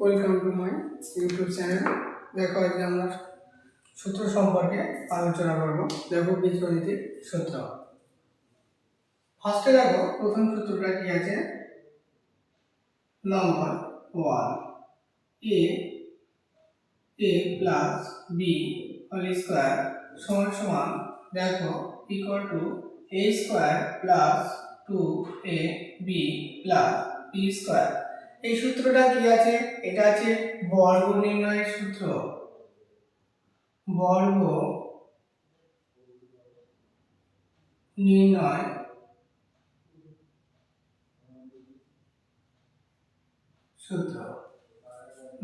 Welcome to my YouTube channel. দেখো আজকে আমরা সূত্র সম্পর্কে আলোচনা করব। দেখো বীজগণিতিক সূত্র। ফার্স্টে দেখো প্রথম সূত্রটা কি আছে, number 1 a plus b whole square সমান সমান দেখো equal to a square plus 2ab plus b square. এই সূত্রটা কি আছে, এটা আছে বর্গ নির্ণয়ের সূত্র। বর্গ নির্ণয় সূত্র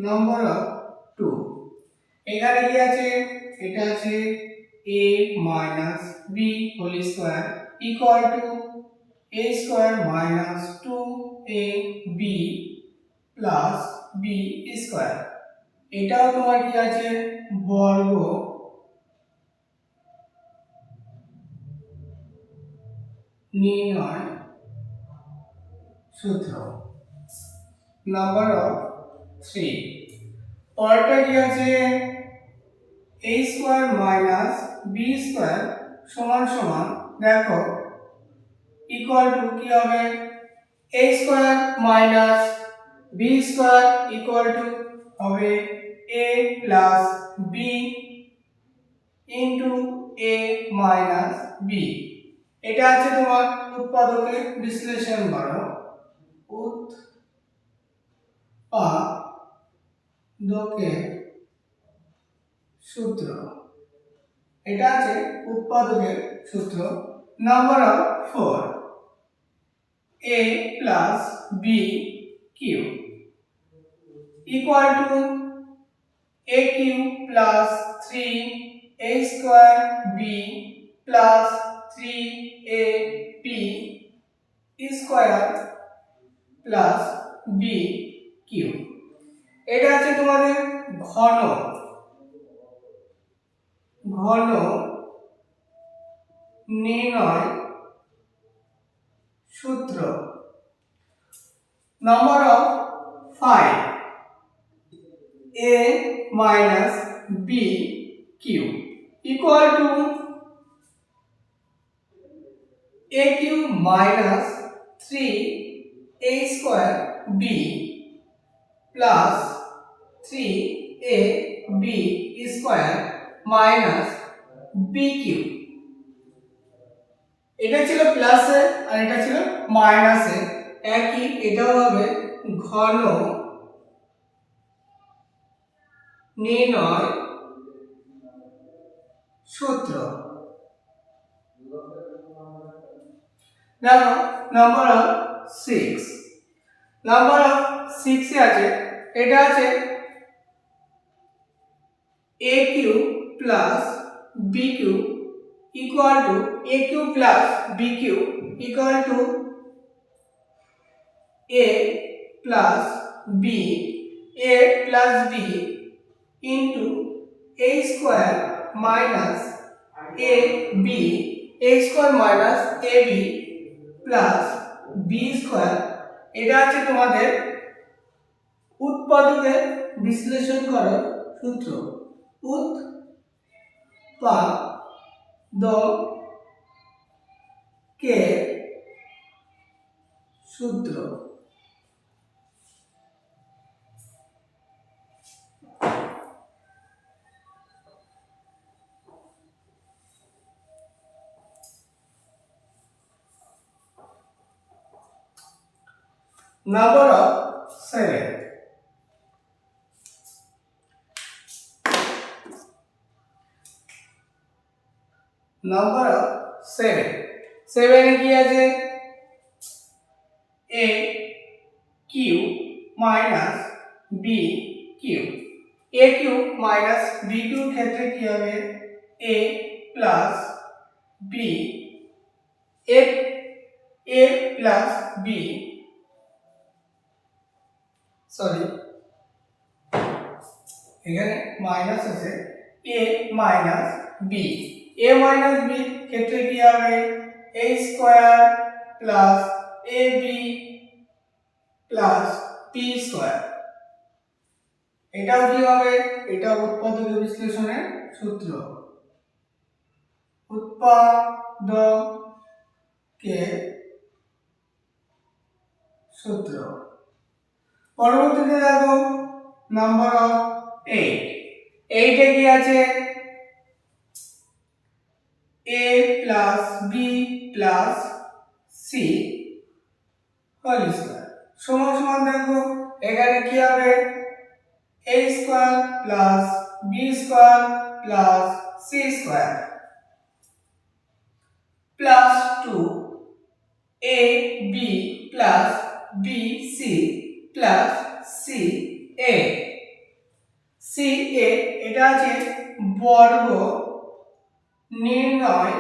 নম্বর 2। এখানে কি আছে, এটা আছে a minus b whole square equal to a square minus 2ab plus b square. এটাও তোমার কি আছে বর্গ নির্ণয় সূত্র নাম্বার 3। পরেরটা কি আছে, a square minus b square সমান সমান দেখো ইকুয়াল টু কি হবে a square minus b square equal two হবে a plus b into a minus b। এটা আছে তোমার উৎপাদকের বিশ্লেষণ করো। উৎপাদকের সূত্র, এটা আছে উৎপাদকের সূত্র number 4। a plus b cube equal to a cube plus 3a square b plus 3ab square plus b cube. এটা আছে তোমাদের ঘন নির্ণয় সূত্র number 5। a minus b cube equal to a cube minus 3a square b plus 3ab square minus b cube। এটা ছিল প্লাসে আর এটা ছিল মাইনাসে, একই এটাও হবে ঘন নির্ণয় সূত্র। দেখো নাম্বার 6। নাম্বার 6 এ আছে, এটা আছে a cube plus b cube equal to a cube plus b cube equal to a plus b into a square minus ab a square minus ab plus b square. এটা আছে তোমাদের উৎপাদকের বিশ্লেষণ করার সূত্র। উৎপাদকের সূত্র number 7। নাম্বার 7 এ কি আছে, a cube minus b cube. a cube minus b cube ক্ষেত্রে কি হবে a plus b a plus b sorry এখানে মাইনাস আছে a minus b। a minus b ক্ষেত্রে কি হবে a square plus ab plus b square. এটাও কি হবে, এটা উৎপাদকের বিশ্লেষণের সূত্র, উৎপাদকের সূত্র। পরবর্তীতে দেখো নাম্বার অফ 8, 8 এ কি আছে a plus b plus c whole square সমান সমান দেখো এখানে কি হবে a square plus b square plus c square plus 2 a b plus b c plus c a c a এটা আছে বর্গ নির্ণয়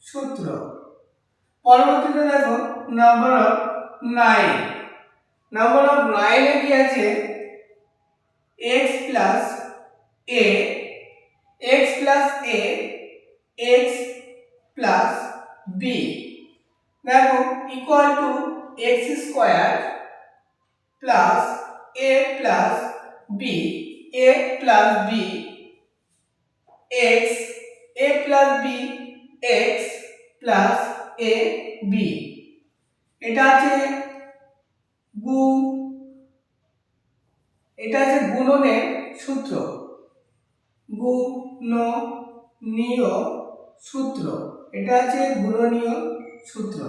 সূত্র। পরবর্তীতে দেখো নাম্বার অফ 9, নাম্বার অফ 9 এ কি আছে x plus a x plus b দেখো equal two x square plus a plus b x a plus b x plus a b এটা আছে গুণনের সূত্র, গুণনীয় সূত্র, এটা আছে গুণনীয় সূত্র।